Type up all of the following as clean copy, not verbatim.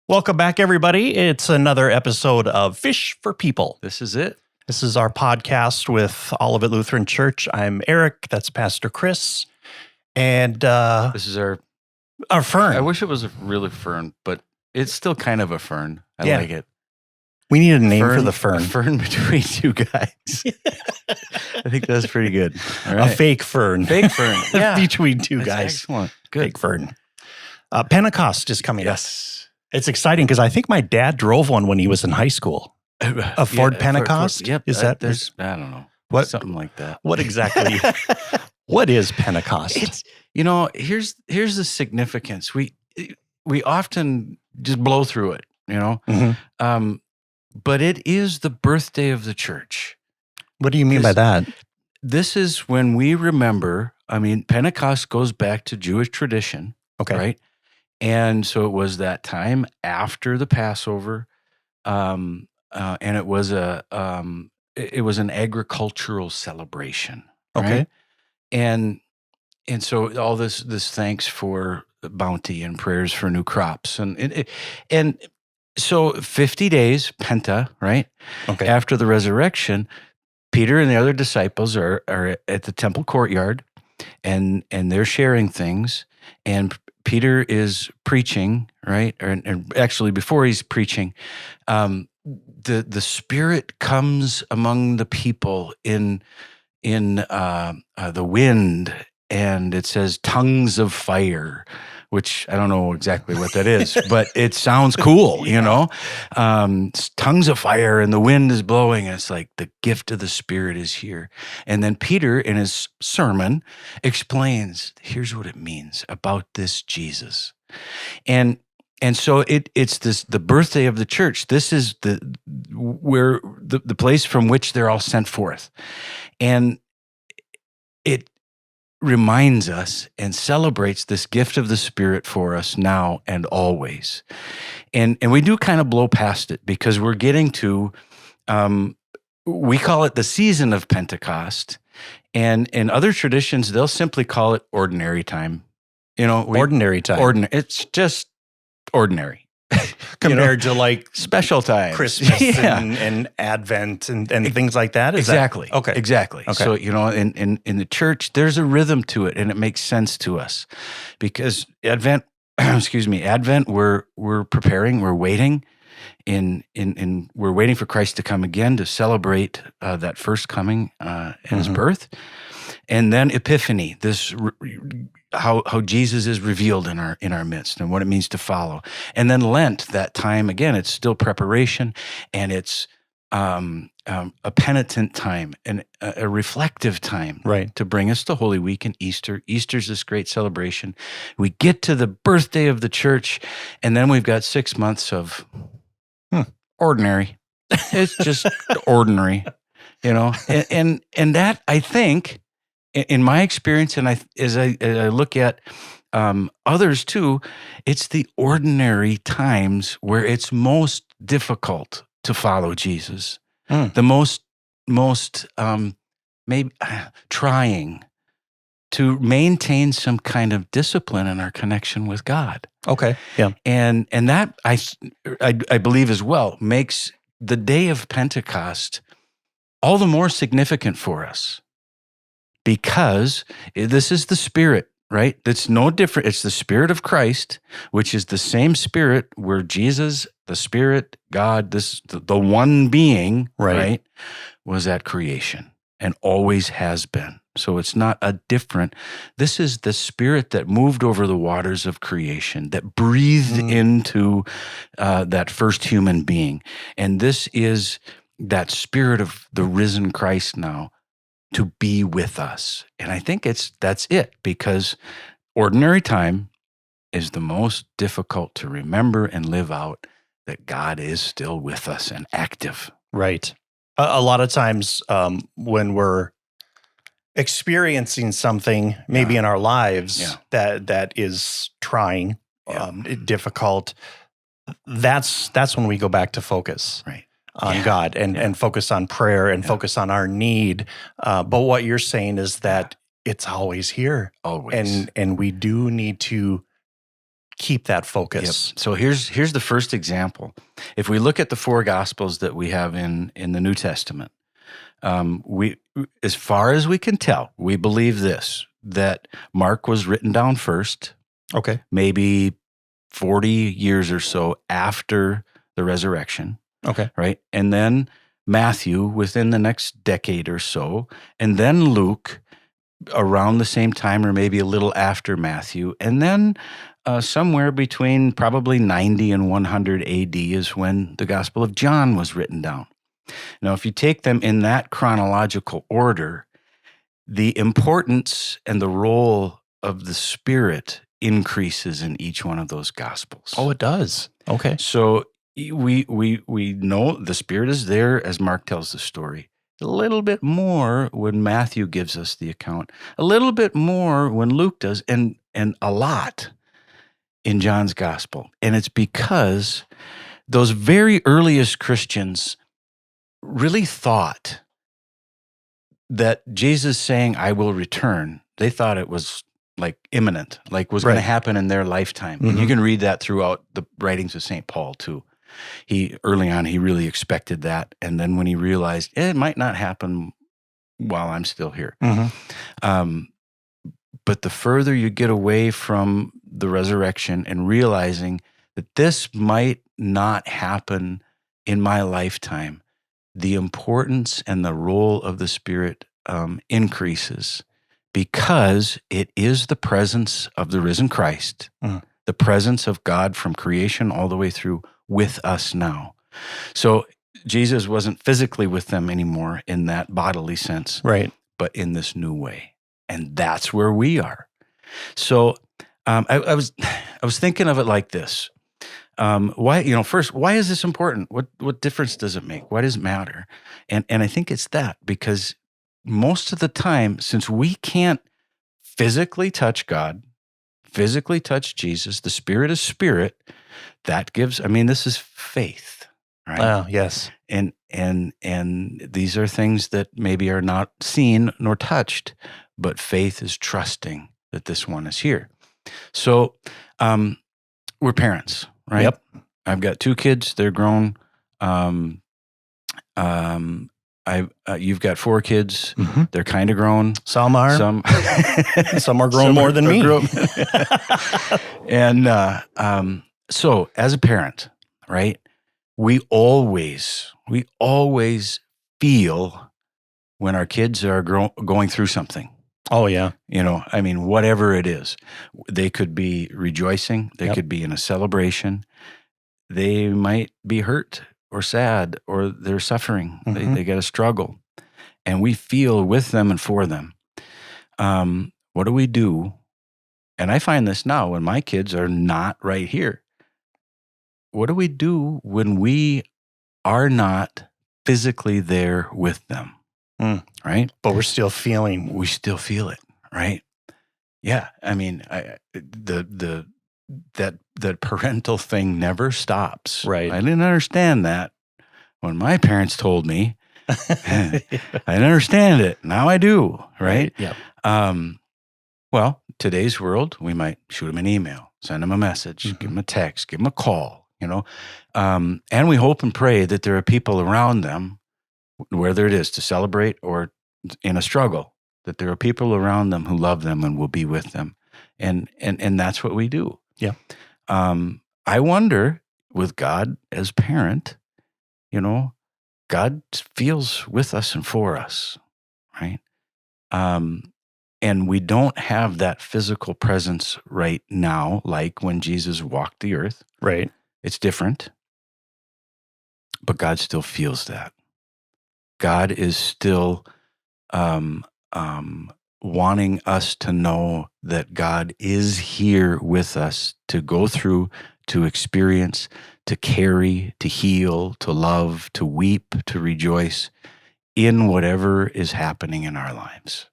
Welcome back, everybody. It's another episode of Fish for People. This is it. This is our podcast with Olivet Lutheran Church. I'm Eric. That's Pastor Kris. And This is our fern. I wish it was a really fern, but it's still kind of a fern. I like it. We need a name for the fern. A fern between two guys. I think that's pretty good. All right. A fake fern. Fake fern. Yeah. Between two That's guys. Excellent. Good. Fake fern. Pentecost is coming up. Yes. It's exciting because I think my dad drove one when he was in high school. A Ford Pentecost? Yep. Is I don't know. What? Something like that. What exactly? What is Pentecost? It's, here's the significance. We often just blow through it, Mm-hmm. But it is the birthday of the church. What do you mean by that? This is when we remember, Pentecost goes back to Jewish tradition, Okay. right? And so it was that time after the Passover, and it was an agricultural celebration, Okay. right? And so all this thanks for bounty and prayers for new crops, and so 50 days, Penta, right? Okay. After the resurrection, Peter and the other disciples are at the temple courtyard, and they're sharing things, and Peter is preaching, right? And actually, before he's preaching, the Spirit comes among the people in the wind, and it says tongues of fire, which I don't know exactly what that is, but it sounds cool, tongues of fire, and the wind is blowing, and it's like the gift of the Spirit is here. And then Peter, in his sermon, explains, here's what it means about this Jesus. And so it's the birthday of the church. This is the place from which they're all sent forth. And it reminds us and celebrates this gift of the Spirit for us now and always. And we do kind of blow past it because we're getting to, we call it the season of Pentecost. And in other traditions, they'll simply call it ordinary time. Ordinary time. It's just ordinary. Compared to like special time, Christmas and Advent and things like that? Exactly. Okay. Exactly. Okay. So, in the church, there's a rhythm to it, and it makes sense to us because Advent, Advent, we're preparing, we're waiting we're waiting for Christ to come again to celebrate that first coming and his birth. And then Epiphany, this how Jesus is revealed in our midst and what it means to follow. And then Lent, that time again, it's still preparation, and it's a penitent time and a reflective time, right, to bring us to Holy Week and Easter. Easter's this great celebration. We get to the birthday of the church, and then we've got 6 months of ordinary. It's just ordinary, and that, I think, in my experience, and as I look at others too, it's the ordinary times where it's most difficult to follow Jesus. The most maybe trying to maintain some kind of discipline in our connection with God. Okay, yeah, and that I believe as well makes the day of Pentecost all the more significant for us. Because this is the Spirit, right? That's no different. It's the Spirit of Christ, which is the same Spirit where Jesus, the Spirit, God, the one being, right, was at creation and always has been. So it's not a different. This is the Spirit that moved over the waters of creation, that breathed into that first human being. And this is that Spirit of the risen Christ now, to be with us. And I think that's it, because ordinary time is the most difficult to remember and live out, that God is still with us and active. Right. A lot of times when we're experiencing something maybe in our lives that is trying, difficult, that's when we go back to focus. Right. On God and focus on prayer and focus on our need. But what you're saying is that it's always here. Always. And we do need to keep that focus. So here's the first example. If we look at the 4 Gospels that we have in the New Testament, we, as far as we can tell, we believe this, that Mark was written down first, Okay. maybe 40 years or so after the resurrection. Okay. Right? And then Matthew within the next decade or so, and then Luke around the same time or maybe a little after Matthew, and then somewhere between probably 90 and 100 AD is when the Gospel of John was written down. Now, if you take them in that chronological order, the importance and the role of the Spirit increases in each one of those Gospels. Oh, it does. Okay. So we know the Spirit is there as Mark tells the story. A little bit more when Matthew gives us the account. A little bit more when Luke does, and a lot in John's Gospel. And it's because those very earliest Christians really thought that Jesus saying, "I will return," they thought it was like imminent, like was going to happen in their lifetime. And you can read that throughout the writings of St. Paul too. Early on, he really expected that. And then when he realized it might not happen while I'm still here. But the further you get away from the resurrection and realizing that this might not happen in my lifetime, the importance and the role of the Spirit increases, because it is the presence of the risen Christ, the presence of God from creation all the way through with us now. So Jesus wasn't physically with them anymore in that bodily sense, right? But in this new way. And that's where we are. So I was thinking of it like this. Why, first, why is this important? What difference does it make? Why does it matter? And I think it's that, because most of the time, since we can't physically touch God, physically touch Jesus, the Spirit is Spirit, that gives, this is faith, right? Oh, yes. And these are things that maybe are not seen nor touched, but faith is trusting that this one is here. So we're parents, right? Yep. I've got 2 kids. They're grown. You've got 4 kids. They're kind of grown. Some are. Some are grown more than me. And so as a parent, right, we always feel when our kids are going through something. Oh, yeah. Whatever it is. They could be rejoicing. They could be in a celebration. They might be hurt or sad, or they're suffering. They got a struggle. And we feel with them and for them. What do we do? And I find this now when my kids are not right here. What do we do when we are not physically there with them? Right? But we're still feeling. We still feel it, right? Yeah. That parental thing never stops. Right. I didn't understand that when my parents told me. I didn't understand it. Now I do, right? Yeah. Well, today's world, we might shoot them an email, send them a message, give them a text, give them a call, and we hope and pray that there are people around them, whether it is to celebrate or in a struggle, that there are people around them who love them and will be with them. And that's what we do. Yeah. I wonder, with God as parent, God feels with us and for us, right? And we don't have that physical presence right now, like when Jesus walked the earth. Right. It's different, but God still feels that. God is still wanting us to know that God is here with us to go through, to experience, to carry, to heal, to love, to weep, to rejoice in whatever is happening in our lives.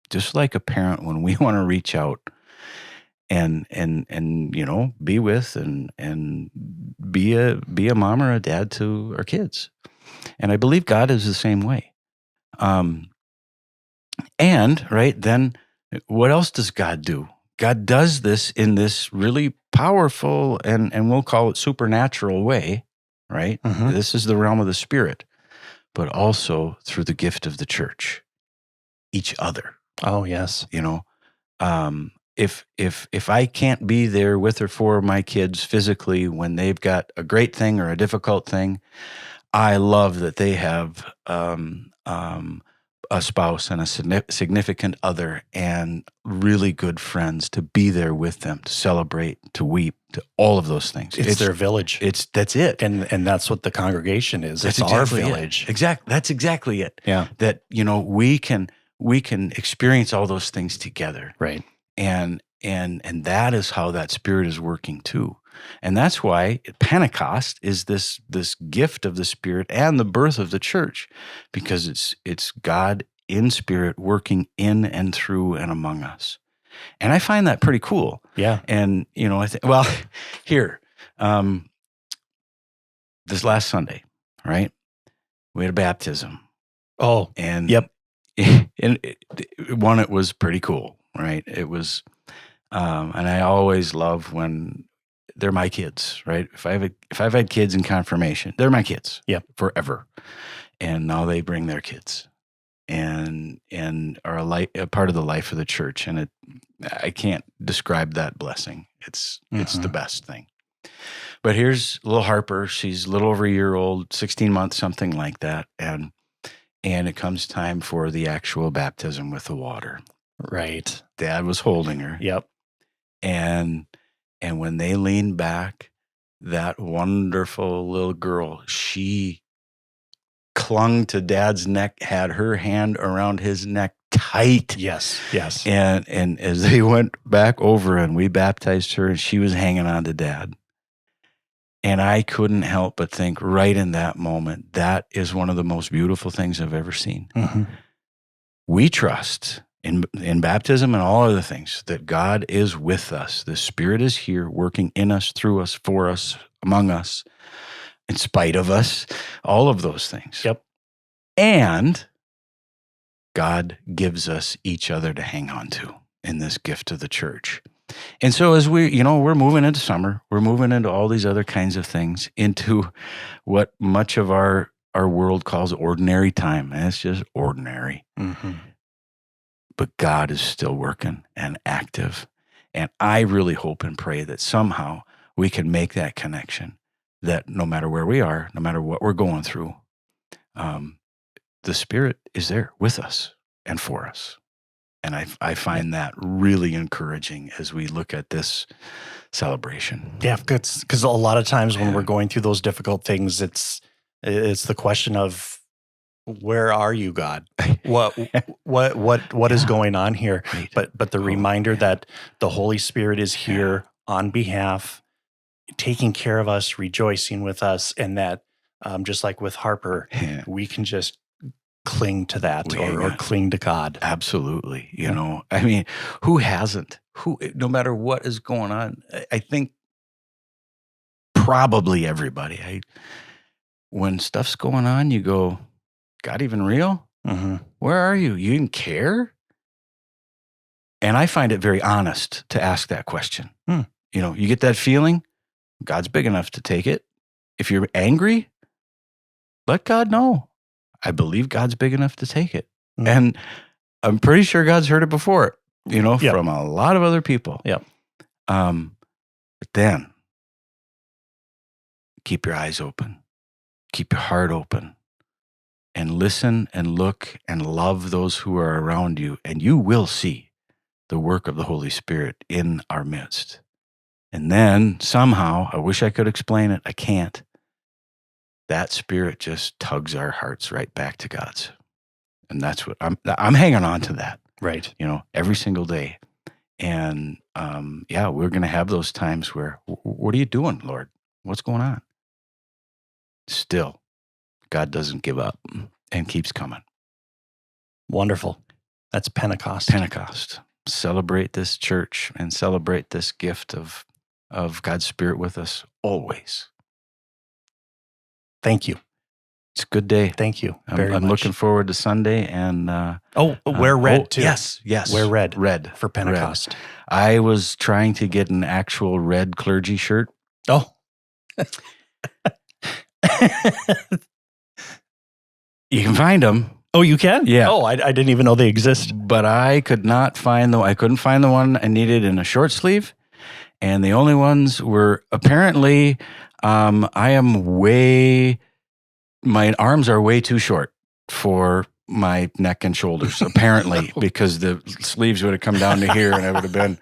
Just like a parent, when we want to reach out and be with and be a mom or a dad to our kids. And I believe God is the same way. And right then, what else does God do? God does this in this really powerful and we'll call it supernatural way, right? Mhm. This is the realm of the Spirit, but also through the gift of the church, each other. Oh, yes. You know, if I can't be there with or for my kids physically when they've got a great thing or a difficult thing, I love that they have a spouse and a significant other and really good friends to be there with them, to celebrate, to weep, to all of those things. It's their village. That's it. And that's what the congregation is. That's it's our exactly village. That's exactly it. Yeah. That, we can experience all those things together. Right. And that is how that Spirit is working too. And that's why Pentecost is this gift of the Spirit and the birth of the church, because it's God in Spirit working in and through and among us. And I find that pretty cool. Yeah. And, I think, here, this last Sunday, right, we had a baptism. Oh, and yep. And it was pretty cool, right? It was, and I always love when they're my kids, right? If I've had kids in confirmation, they're my kids, Yep. forever. And now they bring their kids, and are a part of the life of the church. And I can't describe that blessing. It's the best thing. But here's little Harper. She's a little over a year old, 16 months, something like that, and it comes time for the actual baptism with the water. Right. Dad was holding her. Yep. And when they leaned back, that wonderful little girl, she clung to Dad's neck, had her hand around his neck tight. Yes. And as they went back over and we baptized her, and she was hanging on to Dad. And I couldn't help but think right in that moment, that is one of the most beautiful things I've ever seen. Mm-hmm. We trust in baptism and all other things that God is with us. The Spirit is here working in us, through us, for us, among us, in spite of us, all of those things. Yep. And God gives us each other to hang on to in this gift of the church. And so as we're moving into summer, we're moving into all these other kinds of things, into what much of our world calls ordinary time. And it's just ordinary. Mm-hmm. But God is still working and active. And I really hope and pray that somehow we can make that connection, that no matter where we are, no matter what we're going through, the Spirit is there with us and for us. And I find that really encouraging as we look at this celebration. Yeah, because a lot of times when we're going through those difficult things, it's the question of, where are you, God? What is going on here? Right. But the reminder that the Holy Spirit is here on behalf, taking care of us, rejoicing with us, and that just like with Harper, we can just cling to that or cling to God. Absolutely. I mean, who hasn't? No matter what is going on, I think probably everybody. When stuff's going on, you go, God even real? Mm-hmm. Where are you? You didn't care? And I find it very honest to ask that question. You get that feeling, God's big enough to take it. If you're angry, let God know. I believe God's big enough to take it. Mm-hmm. And I'm pretty sure God's heard it before, from a lot of other people. Yep. But then, keep your eyes open. Keep your heart open. And listen and look and love those who are around you. And you will see the work of the Holy Spirit in our midst. And then somehow, I wish I could explain it. I can't. That Spirit just tugs our hearts right back to God's. And that's what I'm hanging on to that. Right. Every single day. And we're going to have those times where, what are you doing, Lord? What's going on? Still, God doesn't give up and keeps coming. Wonderful. That's Pentecost. Pentecost. Celebrate this church and celebrate this gift of God's Spirit with us always. Thank you. It's a good day. Thank you I'm very much. looking forward to Sunday. And wear red too. Yes. Wear red. Red. For Pentecost. Red. I was trying to get an actual red clergy shirt. Oh. You can find them. Oh, you can? Yeah. Oh, I didn't even know they exist. But I couldn't find the one I needed in a short sleeve. And the only ones were apparently, my arms are way too short for my neck and shoulders, apparently, because the sleeves would have come down to here and I would have been,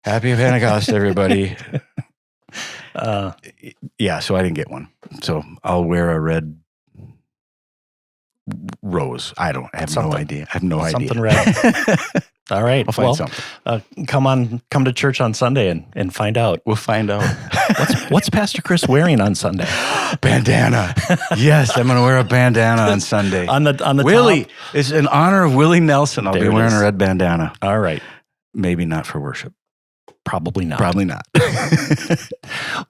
happy Pentecost, everybody. Yeah, so I didn't get one. So I'll wear a red rose. I have no idea. Something red. All right. I'll find something. Come to church on Sunday and find out. We'll find out. What's Pastor Kris wearing on Sunday? Bandana. Yes, I'm going to wear a bandana on Sunday. on the Willie. top? It's in honor of Willie Nelson. I'll be wearing a red bandana. All right. Maybe not for worship. Probably not. Probably not.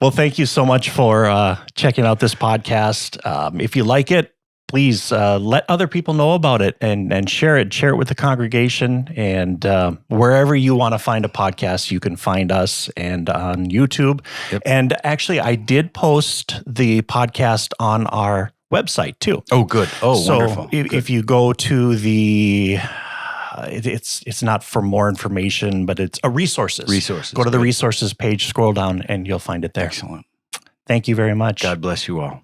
Well, thank you so much for checking out this podcast. If you like it, please let other people know about it and share it. Share it with the congregation. And wherever you want to find a podcast, you can find us and on YouTube. Yep. And actually, I did post the podcast on our website too. Oh, good. Oh, so wonderful. If you go to the... It's not for more information, but it's resources. Resources. Go to the resources page, scroll down, and you'll find it there. Excellent. Thank you very much. God bless you all.